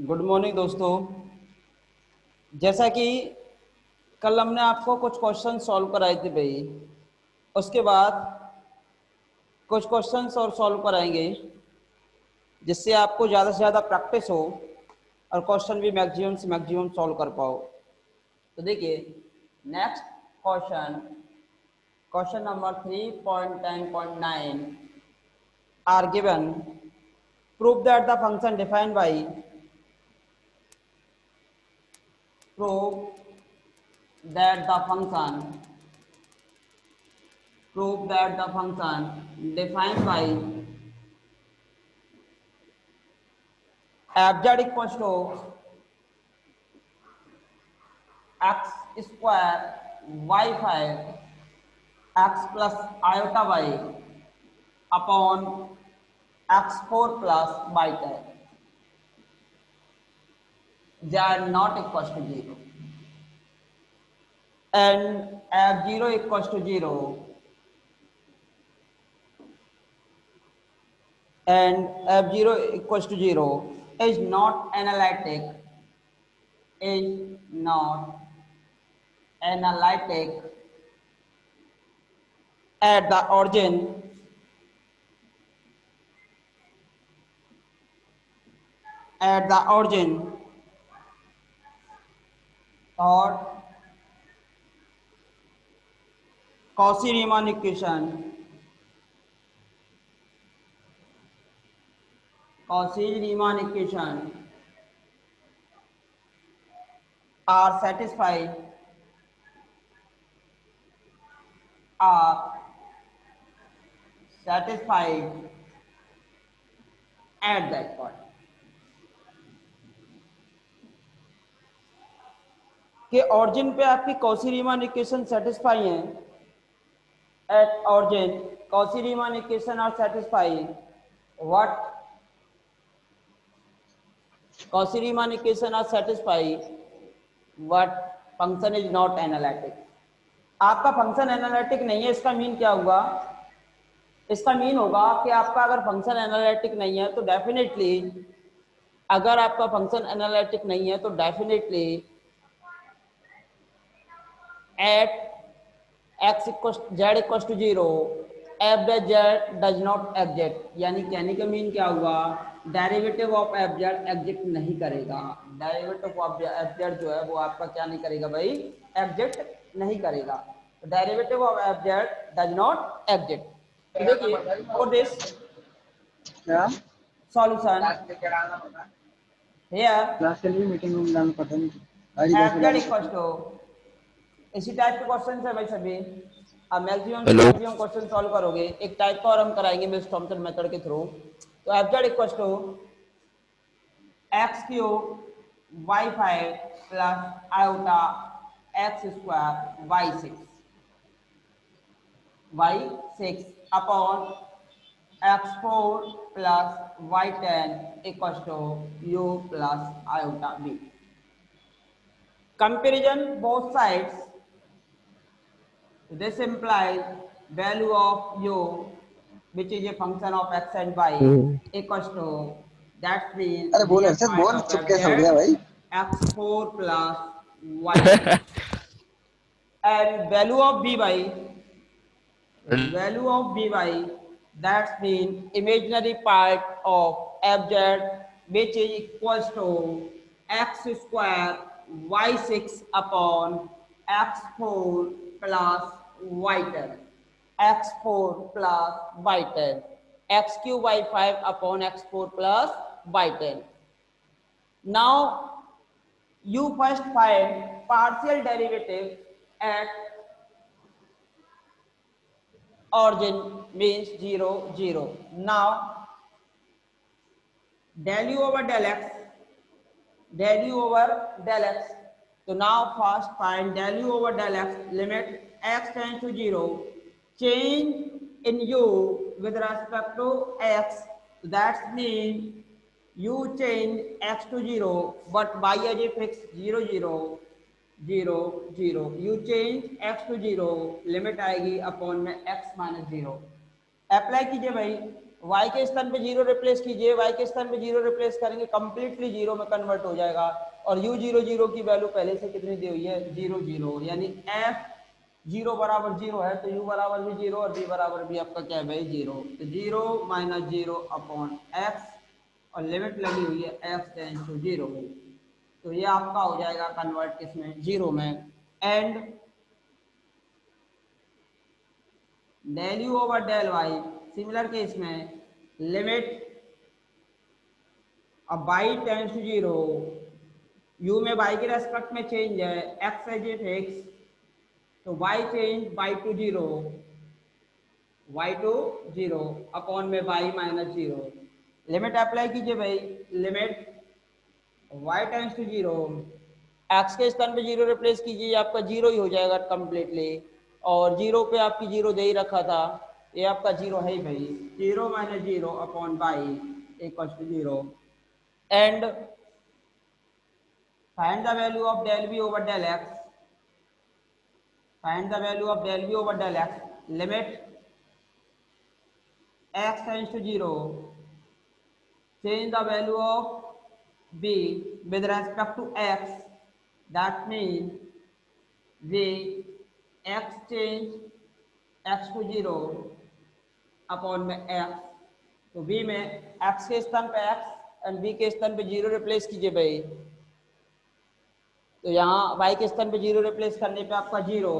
Good morning दोस्तों। जैसा कि कल हमने आपको कुछ क्वेश्चन सॉल्व कराए थे भाई, उसके बाद कुछ क्वेश्चंस और सॉल्व कराएंगे जिससे आपको ज़्यादा से ज़्यादा प्रैक्टिस हो और क्वेश्चन भी मैक्सिमम से मैक्सिमम सॉल्व कर पाओ। तो देखिए, next question, question number 3.10.9 are given, prove that the function defined by, prove that the function prove that the function defined by fz equals to x square y5 x plus iota y upon x4 plus y10 they are not equals to 0 and f0 equals to 0 and f0 equals to 0 is not analytic, is not analytic at the origin or Cauchy-Riemann equation are satisfied at that point कि origin पे आपकी Cauchy Riemann equation satisfy है। At origin Cauchy Riemann equation are satisfy what, Cauchy Riemann equation are satisfy what function is not analytic. आपका function analytic नहीं है, इसका mean क्या होगा? इसका मीन होगा कि आपका अगर फंक्शन एनालिटिक नहीं है तो डेफिनेटली, अगर आपका फंक्शन एनालिटिक नहीं है तो definitely at x z equal to 0 F z does not exist, यानी कहने का मीन क्या हुआ? Derivative of F Z exist नहीं करेगा। डेरिवेटिव ऑफ एफ जेड जो है वो आपका क्या नहीं करेगा भाई? एग्जिस्ट नहीं करेगा। तो derivative of F Z does not exist. तो देखिए, for this solution here class के लिए मीटिंग रूम जाना पता नहीं एफ जेड इक्वल टू, इसी टाइप के क्वेश्चन है भाई सभी। अब मैक्सिमम से हेलो। मैक्सिमम क्वेश्चन सॉल्व करोगे। एक टाइप का और हम कराएंगे मिस थॉमसन मेथड के थ्रू। तो F Z equal to X cube Y 5 plus iota X square Y six upon x 4 plus Y 10 equal to U plus iota B. Comparison both sides, this implies value of u, which is a function of x and y, equals to that means अरे बोल real Arshad part बोल, of चुप f कैसे हो z गया भाई? x4 plus y6 and value of by that means imaginary part of f z which is equals to x square y6 upon x4 plus y10, x4 plus y10, x cube y5 upon x4 plus y10. Now you first find partial derivative at origin means 0 0. Now del u over del x. So now first find del u over del x, limit x tends to 0, change in u with respect to x. So that means u change x to 0 but y as a fixed 0 0 0 0, you change x to 0, limit आएगी upon में x minus 0। Apply कीजिए भाई, y के स्थान पे zero replace कीजिए, y के स्थान पे जीरो रिप्लेस करेंगे कंप्लीटली जीरो में कन्वर्ट हो जाएगा। और u जीरो जीरो की वैल्यू पहले से कितनी दी हुई है, जीरो जीरो, यानी f जीरो बराबर जीरो है तो u बराबर भी जीरो और v बराबर भी आपका क्या है भाई, जीरो। तो zero minus zero upon x और लिमिट लगी हुई है x टेंस टू जीरो। तो ये आपका हो जाएगा कन्वर्ट किसमें, जीरो में। And del you over del y, similar case में लिमिट अब by tends to zero, u में बाई के रेस्पेक्ट में चेंज है, एक्स एज इट एक्स, तो by change by to zero, Y to zero upon में by minus zero. Limit apply कीजिए भाई, limit Y tends to zero, x के स्थान पे जीरो रिप्लेस कीजिए, आपका जीरो ही हो जाएगा कंप्लीटली। और जीरो पे आपकी जीरो दे ही रखा था, ये आपका जीरो है ही भाई, zero minus zero upon by equal to zero. And find the value of del B over del X, find the value of del B over del X, limit x tends to 0, change the value of b with respect to x, that means we x change x to 0 upon में x, तो b में x के स्थान पे x and b के स्थान पे zero replace कीजिए भाई। तो यहाँ y के स्थान पे जीरो रिप्लेस करने पे आपका जीरो,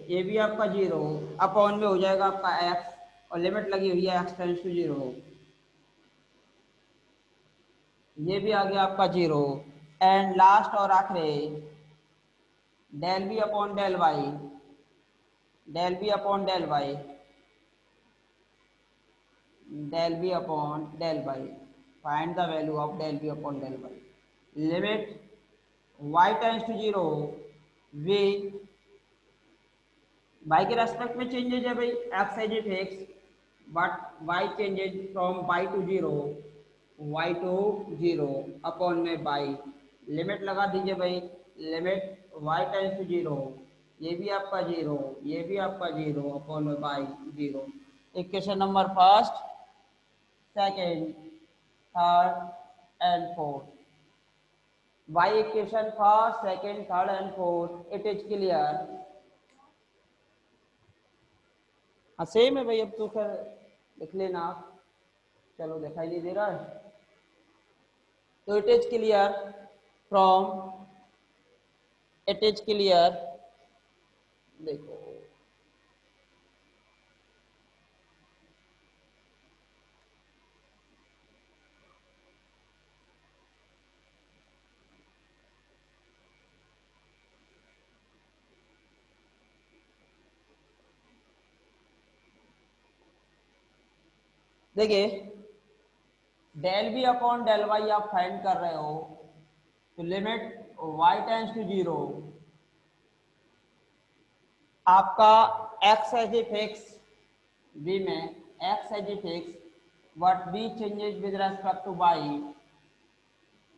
ये भी आपका जीरो अपॉन में हो जाएगा आपका x और लिमिट लगी हुई है x टेंस टू जीरो, ये भी आ गया आपका जीरो। एंड लास्ट और आखिरी del B upon del Y, del B upon del Y, del B upon del Y, find the value of del B upon del Y. Limit Y tends to zero, V Y के respect में changes है भाई, X as it X, but Y changes from Y to zero, Y to zero upon में by, limit लगा दीजिए भाई, limit Y tends to zero, ये भी आपका जीरो, ये भी आपका जीरो अपॉन में by zero. Equation number first, second, third and fourth, by equation first second third and fourth, it is clear. हाँ सेम है भाई, अब तो फिर लिख लेना आप, चलो दिखाई नहीं दे रहा है। तो it is clear from, it is clear, देखो देखिए, del B upon del y आप फाइंड कर रहे हो, तो limit Y tends to zero, आपका x as a fix, b में x as a fix, but b changes with respect to y,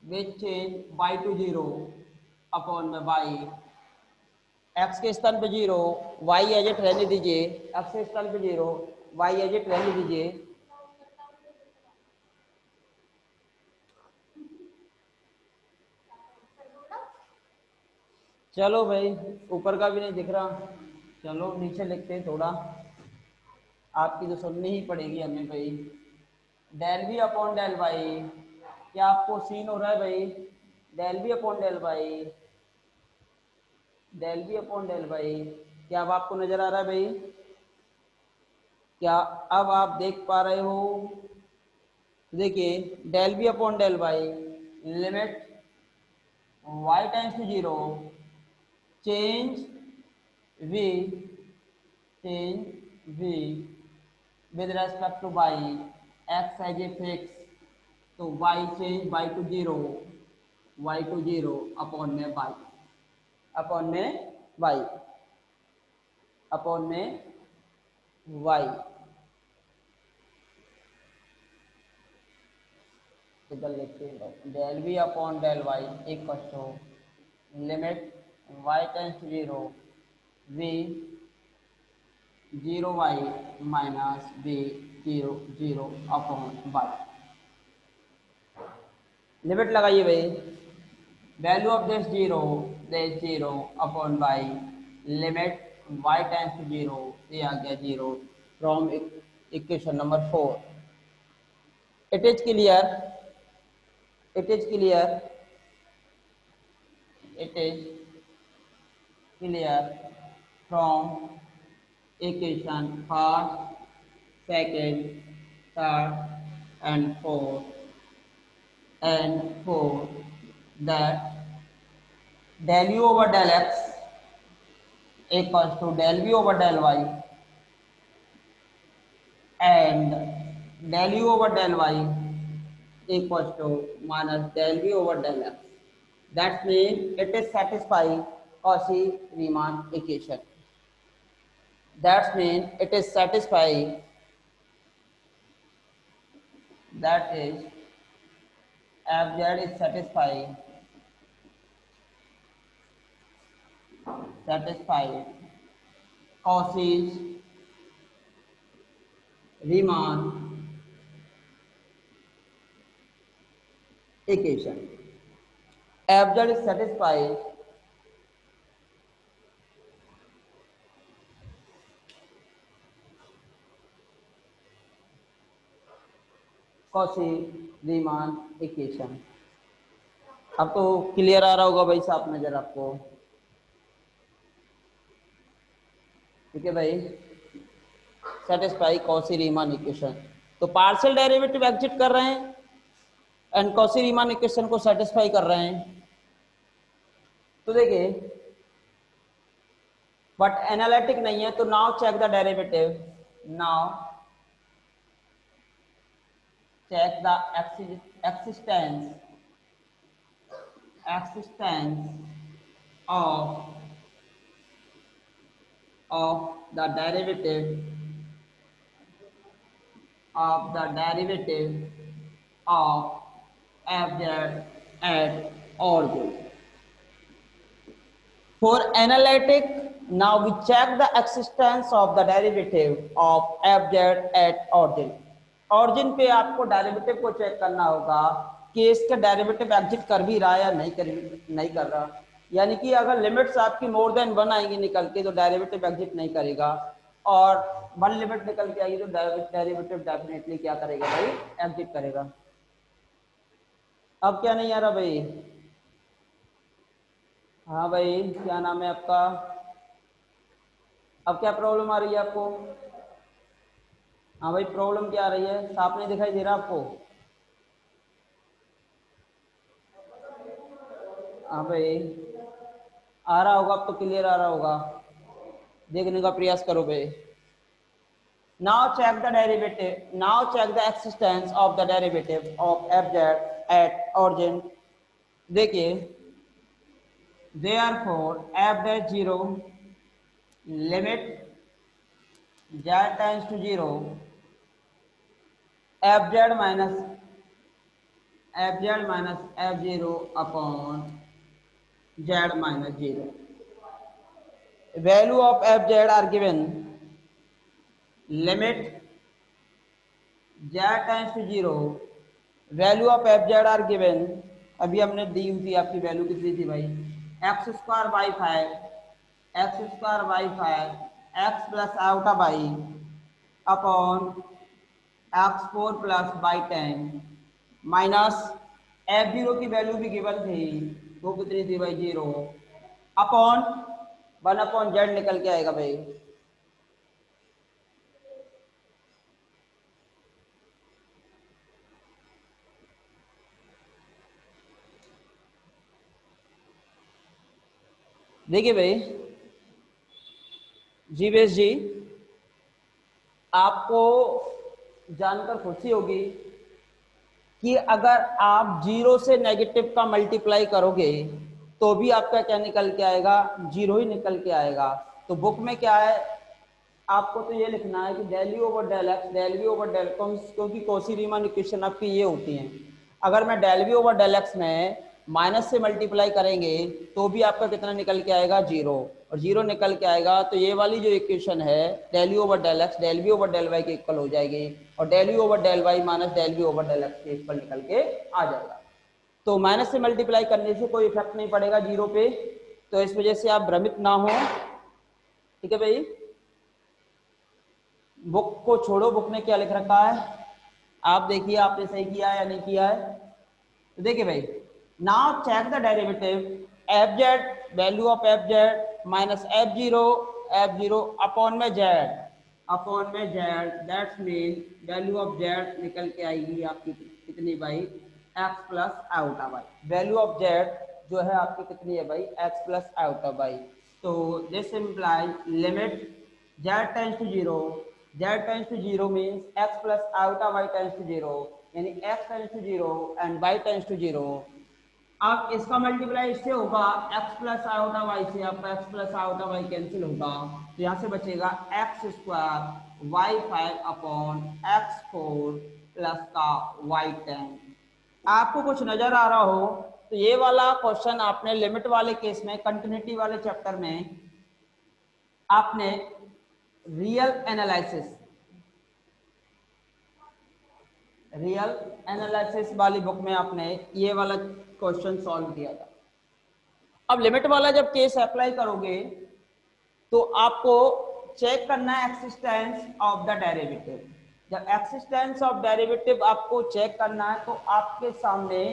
which change y to zero upon में y, x के स्थान पे जीरो, वाई एज इट रहने दीजिए, x के स्थान पे जीरो, वाई एज इट रहने दीजिए। चलो भाई, ऊपर का भी नहीं दिख रहा, चलो नीचे लिखते हैं थोड़ा, आपकी तो सुननी ही पड़ेगी हमें भाई। Del B upon del Y, क्या आपको सीन हो रहा है भाई, del B upon del Y, del B upon del Y, क्या अब आपको नजर आ रहा है भाई, क्या अब आप देख पा रहे हो? देखिए, del B upon del Y, limit Y tends to zero, change v, change v with respect to y, x as a fix, तो y change y to zero, Y to zero upon में y, upon में y, upon में y, इधर लिखते हैं del B upon del y equal to limit Y tends to zero, v zero y minus b zero zero upon Y. Limit लगाइए भाई, value of this zero upon Y, limit Y tends to zero, ये आ गया zero from equation number 4। It is clear, it is clear, it is clear from equation first, second, third and fourth that del u over del x equals to del v over del y and del u over del y equals to minus del v over del x. That means it is satisfying Cauchy-Riemann equation. That means it is satisfying, that is fz is satisfying Cauchy-Riemann equation. fz is satisfied Cauchy-Riemann equation. अब तो clear आ रहा होगा भाई साहब नजर आपको, ठीक है भाई, सेटिस्फाई Cauchy-Riemann इक्वेशन। तो पार्शियल डेरिवेटिव एग्जिट कर रहे हैं एंड Cauchy-Riemann इक्वेशन को सेटिस्फाई कर रहे हैं। तो देखिए बट एनालिटिक नहीं है, तो now check the derivative, now check the existence of the derivative of fz at origin. For analytic, now we check the existence of the derivative of fz at origin. Origin पे आपको derivative को check करना होगा कि इसका derivative exit कर भी रहा है या नहीं कर रहा। यानी कि अगर लिमिट्स आपकी मोर देन 1 आएंगी निकल के तो डेरिवेटिव एग्जिट नहीं करेगा, और 1 लिमिट निकल के आएगी तो डेरिवेटिव डेफिनेटली क्या करेगा भाई, एग्जिट करेगा। अब क्या नहीं आ रहा भाई? हाँ भाई, क्या नाम है आपका? अब क्या प्रॉब्लम आ रही है आपको? हाँ भाई, प्रॉब्लम क्या आ रही है? साफ नहीं दिखाई दे रहा आपको? हाँ भाई, आ रहा होगा, अब तो क्लियर आ रहा होगा, देखने का प्रयास करो भाई। Now check the derivative, now check the existence of the derivative of fz at origin. देखिए, therefore f zero limit z tends to zero fz minus f zero upon z minus zero. Value of fz are given, limit z tends to zero, value of fz are given, अभी हमने दी हुई थी, आपकी value कितनी थी भाई? x square by 5 x plus outta by upon x4 plus by 10 minus f0 की value भी गिवन थी, वो कितनी थी भाई? 0 अपॉन 1 अपॉन z निकल के आएगा भाई। देखिए भाई, जीवेश जी, आपको जानकर खुशी होगी कि अगर आप 0 से नेगेटिव का मल्टीप्लाई करोगे तो भी आपका क्या निकल के आएगा? 0 ही निकल के आएगा। तो बुक में क्या है, आपको तो ये लिखना है कि del you over del X, del V over del, क्योंकि Cauchy-Riemann इक्वेशन आपकी ये होती हैं। अगर मैं del V over del X में माइनस से मल्टीप्लाई करेंगे तो भी आपका कितना निकल के आएगा? 0। और 0 निकल के आएगा तो ये वाली जो इक्वेशन है del you over del X del V over del Y के इक्वल हो जाएगी और del you over del Y minus del V over del X के इक्वल निकल के आ जाएगा। तो माइनस से मल्टीप्लाई करने से कोई इफेक्ट नहीं पड़ेगा 0 पे, तो इस वजह से आप भ्रमित ना हो। ठीक है भाई, बुक को छोड़ो, बुक ने क्या लिख रखा है आप देखिए, आपने सही किया है या नहीं किया है। तो देखिए भाई, now check the derivative f z value of F z minus f zero upon में z that's mean value of z निकल के आएगी आपकी कितनी भाई x plus iota y. Value of z जो है आपकी कितनी है भाई एक्स प्लस आउटा वाई। तो this imply limit z tends to zero, z tends to zero means x plus iota y tends to zero, यानी x tense to zero and Y tends to zero. अब इसका multiply इससे होगा x plus iota Y से, आपका x plus iota y cancel होगा तो यहाँ से बचेगा x square y 5 upon x 4 plus का वाई 10। आपको कुछ नजर आ रहा हो तो ये वाला क्वेश्चन आपने लिमिट वाले केस में कंटिन्यूटी वाले चैप्टर में आपने रियल एनालिसिस वाली बुक में आपने ये वाला क्वेश्चन सॉल्व किया था। अब लिमिट वाला जब केस अप्लाई करोगे तो आपको चेक करना है एक्सिस्टेंस ऑफ द डेरिवेटिव। जब एक्सिस्टेंस ऑफ डेरिवेटिव आपको चेक करना है तो आपके सामने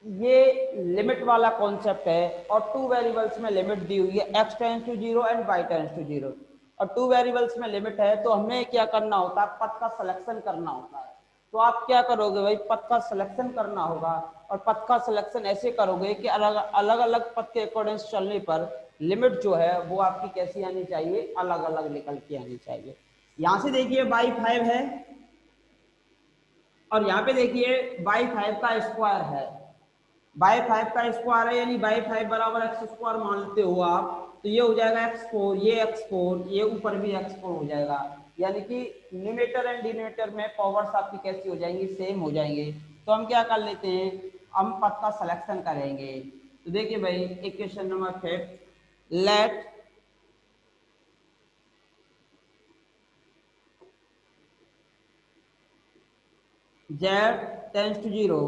ये लिमिट वाला कॉन्सेप्ट है और टू वेरिएबल्स में लिमिट दी हुई है x tends to zero and y tends to zero, और टू वेरिएबल्स में लिमिट है तो हमें क्या करना होता है पथ का सिलेक्शन करना होता है। तो आप क्या करोगे भाई पथ का सिलेक्शन करना होगा और पथ का सिलेक्शन ऐसे करोगे कि अलग अलग पथ के अकॉर्डिंग चलने पर लिमिट जो है वो आपकी कैसी आनी चाहिए अलग अलग निकल के आनी चाहिए। यहां से देखिए y5 है और यहाँ पे देखिए y5 का स्क्वायर है, y5 का स्क्वायर है यानी y5 बराबर एक्स स्क्वायर मानते हो आप, तो ये हो जाएगा x4, ये x4, ये ऊपर भी x4 हो जाएगा, यानी कि न्यूमरेटर एंड डिनोमिनेटर में पावर्स आपकी कैसी हो जाएंगी सेम हो जाएंगे। तो हम क्या कर लेते हैं हम पथ का सिलेक्शन करेंगे। तो देखिए भाई equation number 5 let z tends to zero,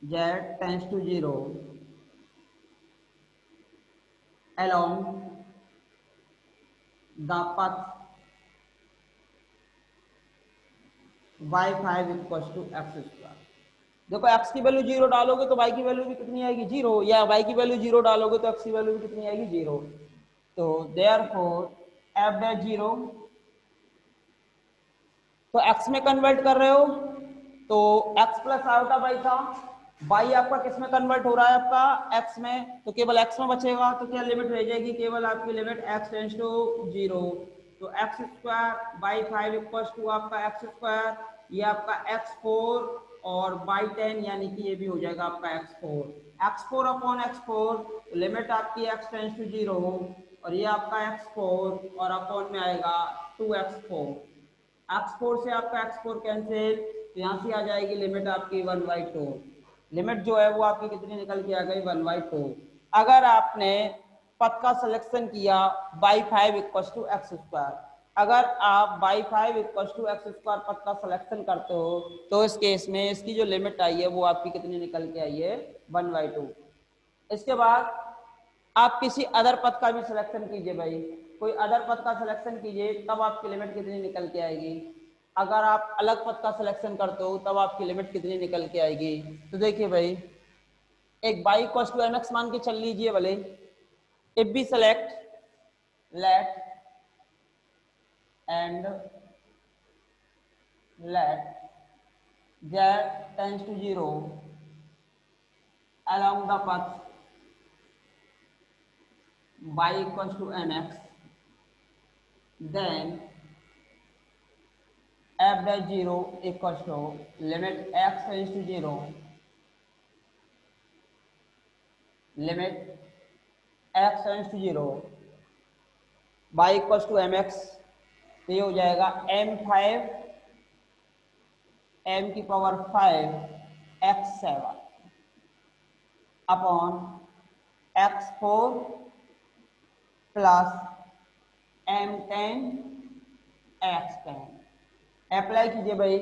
z tends to zero along the path y5 equal to x square. देखो x की वैल्यू जीरो डालोगे तो y की वैल्यू भी कितनी आएगी जीरो, या y की वैल्यू जीरो डालोगे तो x की वैल्यू भी कितनी आएगी जीरो। तो देयरफॉर f डैश जीरो, तो x में कन्वर्ट कर रहे हो तो x प्लस आयोटा y था, y आपका किस में कन्वर्ट हो रहा है आपका x में, तो केवल x में बचेगा तो क्या लिमिट रह जाएगी केवल आपकी limit x tends to zero. तो x square by 5 equal to आपका एक्स स्क्वायर, ये आपका x4 और बाई 10 यानी कि ये भी हो जाएगा आपका x4 अपॉन x4 लिमिट आपकी x टेंस टू जीरो और ये आपका x4 और अपॉन में आएगा 2x4, x4 से आपका x4 कैंसिल तो यहाँ से आ जाएगी लिमिट आपकी 1/2, लिमिट जो है वो आपकी कितनी निकल के आ गई 1/2। अगर आपने पथ का सिलेक्शन किया y5 equal to x square, अगर आप y5 equal to x square पथ का सिलेक्शन करते हो तो इस केस में इसकी जो लिमिट आई है वो आपकी कितनी निकल के आई है 1/2। इसके बाद आप किसी अदर पथ का भी सिलेक्शन कीजिए भाई, कोई अदर पथ का सिलेक्शन कीजिए तब आपकी लिमिट कितनी निकल के आएगी। अगर आप अलग पथ का सिलेक्शन करते हो तब आपकी लिमिट कितनी निकल के आएगी। तो देखिए भाई एक y इक्वल टू mx मान के चल लीजिए भले, if we select let and let z tends to zero along the path y equals to mx, then f dash 0 equals to limit x tends to 0, limit x tends to 0 y equals to mx, तो ये हो जाएगा m5 m की power 5 x7 upon x4 plus m10 x10 apply कीजिए भाई।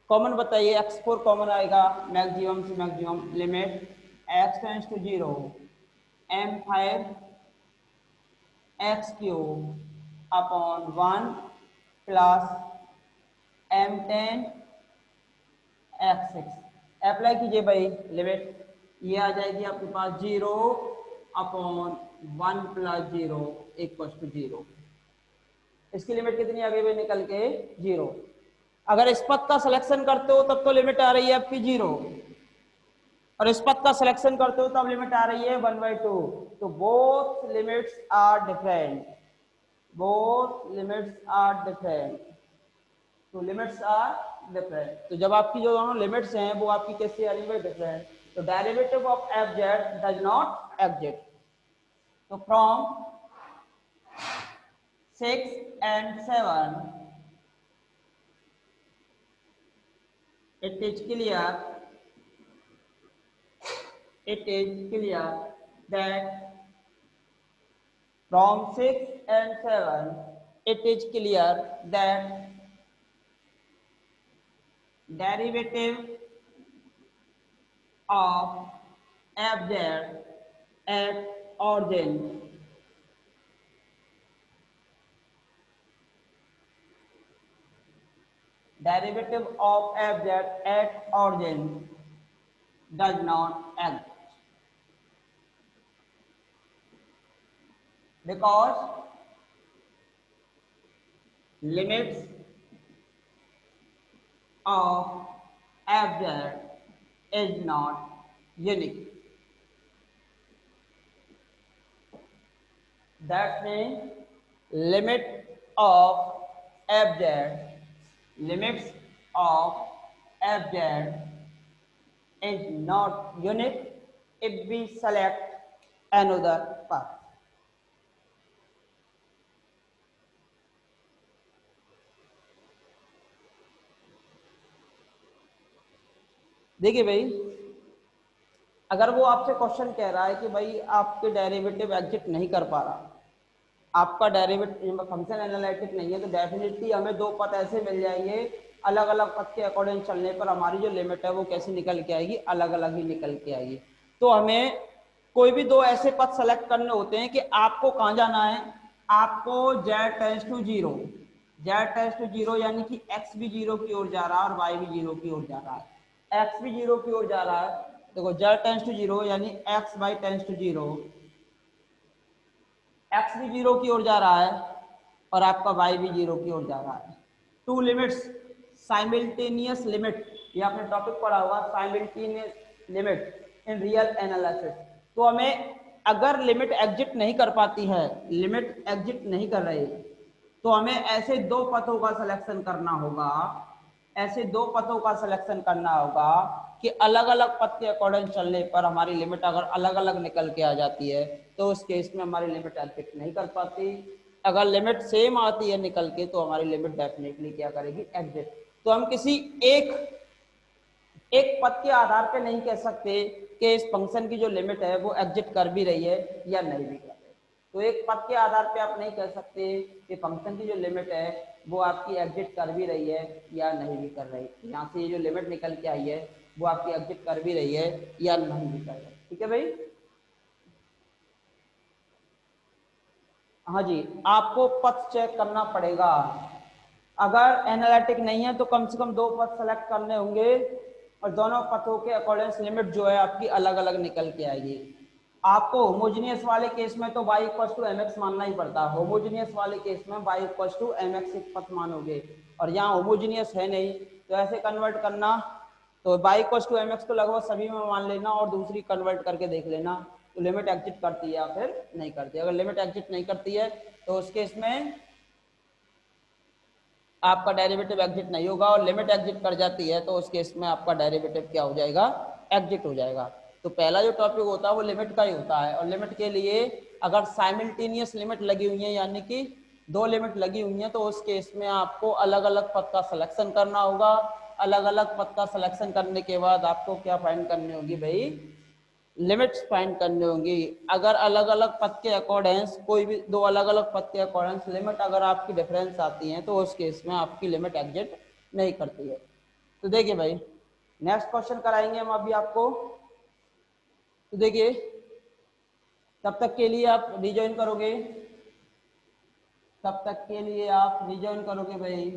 Common बताइए, x4 common आएगा, maximum से maximum limit x tends to 0 m5 x cube upon 1 plus m10 x6 apply कीजिए भाई। लिमिट ये आ जाएगी आपके पास 0 अपॉन 1 प्लस 0 इक्वल टू 0। इसकी लिमिट कितनी आ गई भाई निकल के 0। अगर इस पथ का सिलेक्शन करते हो तब तो लिमिट आ रही है आपकी 0, और इस पथ का सिलेक्शन करते हो तब लिमिट आ रही है 1/2। तो both limits are different, both limits are different, तो लिमिट्स आर डिफरेंट। तो जब आपकी जो दोनों लिमिट्स हैं वो आपकी कैसे आ रही है डिफरेंट, तो derivative of F Z does not exist. तो from 6 and 7 it is clear that from 6 and 7 it is clear that derivative of fz at origin derivative of fz at origin does not exist, because limits of fz is not unique. That means limit of fz, limits of fz is not unique if we select another path. देखिए भाई, अगर वो आपसे question कह रहा है कि भाई आपके डेरिवेटिव एग्जिट नहीं कर पा रहा, आपका डेरिवेटिव फंक्शन एनालिटिक नहीं है, तो डेफिनेटली हमें दो पथ ऐसे मिल जाएंगे, अलग अलग पथ के अकॉर्डिंग चलने पर हमारी जो लिमिट है वो कैसे निकल के आएगी, अलग अलग ही निकल के आएगी। तो हमें कोई भी दो ऐसे पथ सेलेक्ट करने होते हैं कि आपको कहाँ जाना है, आपको z tends to 0, z tends to 0 यानी कि x भी 0 की ओर जा रहा है और y भी 0 की ओर जा रहा है। x भी 0 की ओर जा रहा है, देखो z टेंस टू 0 यानी x y tends to 0, x भी 0 की ओर जा रहा है और आपका y भी 0 की ओर जा रहा है। टू लिमिट्स साइमल्टेनियस लिमिट, ये आपने टॉपिक पढ़ा होगा, simultaneous limit in real analysis. तो हमें अगर लिमिट एग्जिट नहीं कर पाती है, लिमिट एग्जिट नहीं कर रही, तो हमें ऐसे दो पथों का सिलेक्शन करना होगा, ऐसे दो पथों का सिलेक्शन करना होगा कि अलग अलग पथ के अकॉर्डिंग चलने पर हमारी लिमिट अगर अलग अलग निकल के आ जाती है तो उस केस में हमारी लिमिट एग्जिट नहीं कर पाती। अगर लिमिट सेम आती है निकल के तो हमारी लिमिट डेफिनेटली क्या करेगी, एग्जिट। तो हम किसी एक पथ के आधार पे नहीं कह सकते कि इस फंक्शन की जो लिमिट है वो एग्जिट कर भी रही है या नहीं भी कर रही। तो एक पथ के आधार पे आप नहीं कह सकते कि फंक्शन की जो लिमिट है वो आपकी एग्जिट कर भी रही है या नहीं भी कर रही। यहाँ से ये जो लिमिट निकल के आई है वो आपकी एग्जिट कर भी रही है या नहीं भी कर रही। ठीक है भाई, हाँ जी, आपको पथ चेक करना पड़ेगा। अगर एनालिटिक नहीं है तो कम से कम दो पथ सेलेक्ट करने होंगे और दोनों पथों के अकॉर्डिंग लिमिट जो है आपकी अलग अलग निकल के आएगी। आपको होमोजीनियस वाले केस में तो y इक्वल टू mx मानना ही पड़ता है, होमोजीनियस वाले केस में y इक्वल टू mx एक पथ मानोगे, और यहाँ होमोजीनियस है नहीं तो ऐसे कन्वर्ट करना, तो y इक्वल टू mx को लगभग सभी में मान लेना और दूसरी कन्वर्ट करके देख लेना तो लिमिट एग्जिट करती है या फिर नहीं करती। अगर लिमिट एग्जिट नहीं करती है तो उस केस में आपका डेरिवेटिव एग्जिट नहीं होगा, और लिमिट एग्जिट कर जाती है तो उस केस में आपका डेरिवेटिव क्या हो जाएगा, एग्जिट हो जाएगा। तो पहला जो टॉपिक होता है वो लिमिट का ही होता है, और लिमिट के लिए अगर साइमल्टेनियस लिमिट लगी हुई है यानी कि दो लिमिट लगी हुई है तो उस केस में आपको अलग अलग पथ का सिलेक्शन करना होगा। अलग अलग पथ का सिलेक्शन करने के बाद आपको क्या फाइंड करनी होगी भाई, लिमिट्स फाइंड करनी होंगी। अगर अलग अलग पथ के अकॉर्डेंस, कोई भी दो अलग अलग पथ के अकॉर्डेंस लिमिट अगर आपकी डिफरेंस आती है तो उस केस में आपकी लिमिट एग्जिस्ट नहीं करती है। तो देखिए भाई, नेक्स्ट क्वेश्चन कराएंगे हम अभी आपको। तो देखिए, तब तक के लिए आप रिजॉइन करोगे, तब तक के लिए आप रिजॉइन करोगे भाई।